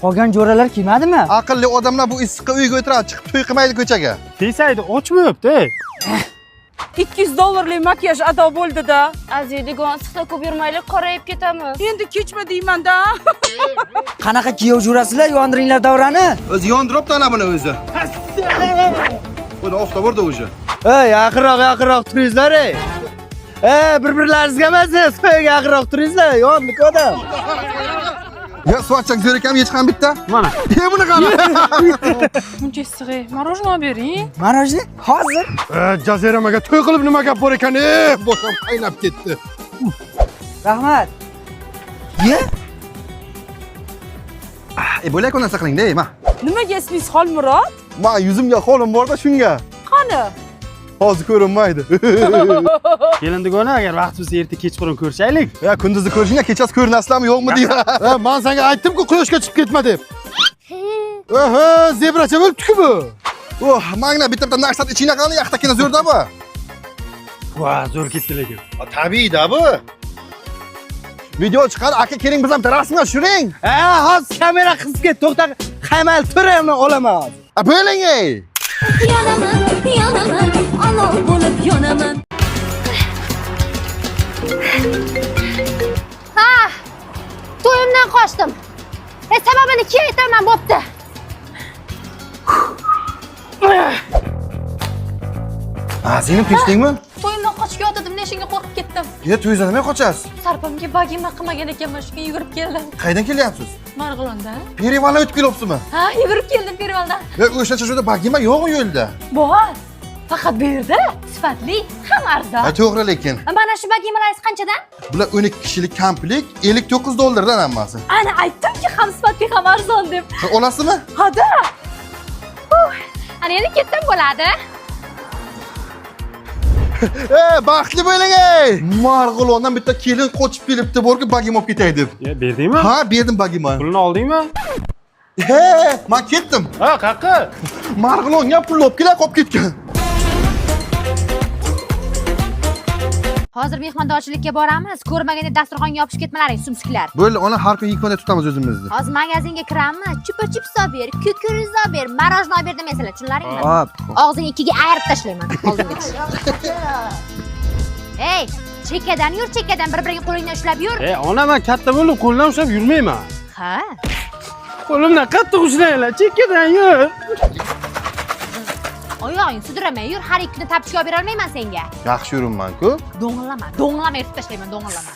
Qolgan jo'ralar kelmadimi? Aqlli odamlar bu issiqqa uyga o'tiradi, chiqib to'y qilmaydi ko'chaga. Kesaydi, ochmayapti. $200 makiyaj ado bo'ldi-da. Azidigon issiqda ko'p yurmaylik, qorayib ketamiz. Endi kechma deyman-da. Qanaqa kiyov jo'rasizlar, yondiringlar davrani. O'zi yondiribdi ana buni o'zi. Buni oftob bordi o'zi. Ey, yaqinroq turingizlar, ey. Bir-birlaringizga emas, so'yga yaqinroq turingizlar, yondik odam. Ya soatchak zo'rakam hech ham bitta. Mana. Buni qara. Buncha issiq, marojno bering. Marojni hozir. Jaziramaga to'y qilib nima gap bor ekan, boshim qaynab ketdi. Rahmat. Ye? Bo'lak uni saqlang-da, ma. Nimaga ismingiz Xolmurod? Ma yuzimga qo'lim bor-da shunga. Qani? Hozir ko'rinmaydi. Kelindigona, agar vaqt bo'lsa erta kechqurun ko'rishaylik. Ya kunduzi ko'rishingga kechasi ko'rinasizlarmi, yo'qmi deya. Men senga aytdim-ku, quyoshga chiqib ketma deb. Oho, zebracha bo'libdi-ku bu. Oh, magna bitta naqshat ichingda qoldi, yaxtakina zo'rda bu. Va, zo'r ketdi lekin. Tabiiyda bu. Video chiqadi, aka keling biz ham rasmga tushiring. Hozir kamera qisib ket, to'xta. Qamal turini olaman. Bo'ling ey. Yonaman, olov bo'lib yonaman. Ha! To'yimdan qochdim. Sababini keyin aytaman, bo'pti. Seni pishdingmi? To'yimdan qochib yotdim, neshingga qo'rqib ketdim. Ya to'yingizdan nima qochasiz? Sarpamga bagima qilmagan ekanman, shunga yugurib keldim. Qaydan kelyapsiz? Marg'ilondan. Perivaldan o'tib kelyapsizmi? Ha, yugurib keldim Perivaldan. Ya o'sha joyda bagima yo'qmi yo'lda? Bor. Faqat bu yerda sifatli ham arzon. To'g'ri lekin. Mana shu bagimalar qanchadan? Bular 12 kishilik komplet $59 dan hammasi. Ana aytdimki, ham sifatli ham arzon deb. Olasizmi? Ha-da. Ana endi ketdim bo'ladi. Baxtli bo'ling ey! Marg'ilondan bitta kelin qochib kelibdi, borki bagima olib ketay deb. Berdingmi? Ha, berdim bagima. Pulni oldingmi? Men ketdim. Ha, qayerqa? Marg'ilonga pul olib kelib qolib ketgan. Hozir mehmondorchilikka boramiz. Ko'rmaganda dasturxonga yopishib ketmalaring, sumsiklar. Bo'ldi, ona har kun yig'mada tutamiz o'zimizni. Hozir magazinga kiramiz. Chupa-chups olib ber, kukuriz olib ber, marojno olib ber demaysilar, tushunlaringmi? Hop. Og'zingni ikkiga ayirib tashlayman. Oldinga tush. Ey, chekkadan yur, chekkadan bir-biriga qo'lingni ushlab yur. Ona, men katta bo'lib qo'ldan ushlab yurmayman. Ha? Qo'limdan qattiq ushlanglar, chekkadan yur. Oyog'ing sudrama, yur, har ikkini tapishga olib bera olmayman senga. Yaxshi yuribman-ku. Do'ng'illama, yirtib tashlayman, do'ng'illama.